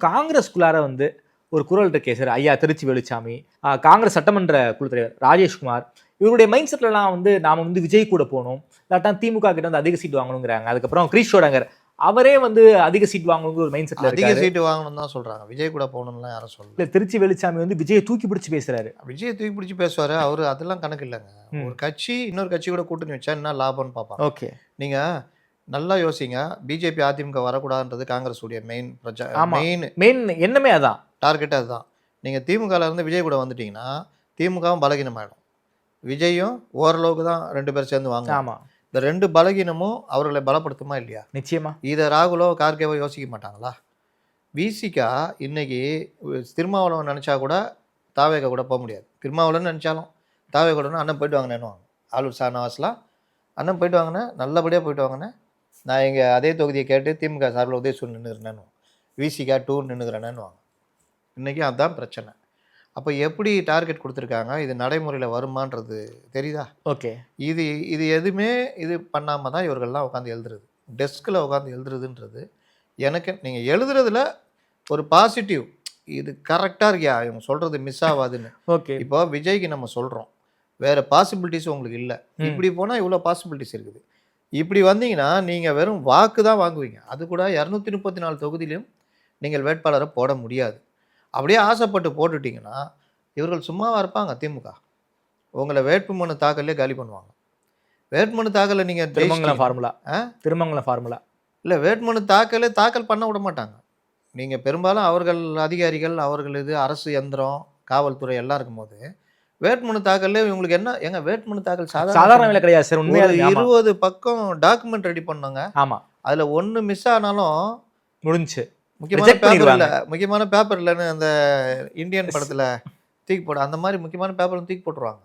காங்கிரஸ்குள்ளார வந்து ஒரு குரல் இருக்கே சார், ஐயா திருச்சி வேலுச்சாமி, காங்கிரஸ் சட்டமன்ற குழு தலைவர் ராஜேஷ்குமார், இவருடைய மைண்ட் செட்லாம் வந்து நாம வந்து விஜய் கூட போகணும், இல்லாட்டா திமுக கிட்ட வந்து அதிக சீட் வாங்கணுங்கிறாங்க. அதுக்கப்புறம் கிரீஷ் சோடங்கர் அவரே வந்து அதிக சீட் வாங்கணுங்கிற ஒரு மைண்ட் செட்ல அதிக சீட்டு வாங்கணும் தான் சொல்றாங்க. விஜய் கூட போகணும்லாம் யாரும் சொல்லல. இல்ல, திருச்சி வேலுச்சாமி வந்து விஜயை தூக்கி பிடிச்சி பேசுறாரு. விஜயை தூக்கி பிடிச்சி பேசுவாரு. அவரு அதெல்லாம் கணக்கு இல்லைங்க. ஒரு கட்சி இன்னொரு கட்சி கூட கூட்டணி வச்சா என்ன லாபம்னு பார்ப்பாங்க. ஓகே, நீங்க நல்லா யோசிங்க. பிஜேபி அதிமுக வரக்கூடாதுன்றது காங்கிரஸ் உடைய மெயின் எண்ணமே அதான், டார்கெட் அதுதான். நீங்க திமுகல இருந்து விஜய் கூட வந்துட்டீங்கன்னா திமுகவும் பலகீனமாயிடும், விஜயும் ஓரளவுக்கு தான் 2 பேர் சேர்ந்து வாங்க. ஆமா, இந்த 2 பலகீனமும் அவர்களை பலப்படுத்துமா இல்லையா? நிச்சயமா. இதை ராகுலோ கார்கேவோ யோசிக்க மாட்டாங்களா? விசிகா இன்னைக்கு திருமாவளவன் நினச்சா கூட தாவேக கூட போக முடியாது. திருமாவளவன் நினச்சாலும் தாவேக கூட அண்ணன் போயிட்டு வாங்கினேன்னு வாங்க. ஆளூர் ஷானவாஸ்லாம் அண்ணன் போயிட்டு வாங்கினேன், நல்லபடியாக போயிட்டு வாங்கினேன், நான் இங்கே அதே தொகுதியை கேட்டு திமுக சார்பில் உதயசூர் நின்றுக்கிறேன்னு, விசிகா 2 நின்றுக்கிறேன்னு வாங்க. இன்றைக்கி அதுதான் பிரச்சனை. அப்போ எப்படி டார்கெட் கொடுத்துருக்காங்க, இது நடைமுறையில் வருமானது தெரியுதா? ஓகே, இது எதுவுமே இது பண்ணாமல் தான் இவர்கள்லாம் உட்காந்து எழுதுறது, டெஸ்கில் உட்காந்து எழுதுறதுன்றது. எனக்கு நீங்கள் எழுதுறதுல ஒரு பாசிட்டிவ், இது கரெக்டாக இருக்கியா, இவங்க சொல்கிறது மிஸ் ஆகாதுன்னு. ஓகே, இப்போ விஜய்க்கு நம்ம சொல்கிறோம், வேறு பாசிபிலிட்டிஸ் உங்களுக்கு இல்லை, இப்படி போனால் இவ்வளோ பாசிபிலிட்டிஸ் இருக்குது, இப்படி வந்தீங்கன்னா நீங்கள் வெறும் வாக்கு தான் வாங்குவீங்க. அது கூட 234 தொகுதியிலையும் நீங்கள் வேட்பாளரை போட முடியாது. அப்படியே ஆசைப்பட்டு போட்டுட்டிங்கன்னா இவர்கள் சும்மாவாக இருப்பாங்க? திமுக உங்களை வேட்புமனு தாக்கல்லே காலி பண்ணுவாங்க. வேட்புமனு தாக்கலை நீங்கள் திருமங்கலம் ஃபார்முலா இல்லை, வேட்புமனு தாக்கல் பண்ண விட மாட்டாங்க. நீங்கள் பெரும்பாலும் அவர்கள் அதிகாரிகள், அவர்கள் இது அரசு யந்திரம், காவல்துறை எல்லாம் இருக்கும்போது வேட்புமனு தாக்கல்ல இவங்களுக்கு என்ன எங்க வேட்புமனு தாக்கல் சாதாரண வேலை கிடையாது சார். உண்மையாக 20 பக்கம் டாக்குமெண்ட் ரெடி பண்ணாங்க. ஆமா, அதில் ஒன்று மிஸ் ஆனாலும் முடிஞ்சு. முக்கியமான பேப்பர் இல்லைன்னு அந்த இந்தியன் படத்தில் தூக்கி போட, அந்த மாதிரி முக்கியமான பேப்பர் தூக்கி போட்டுருவாங்க.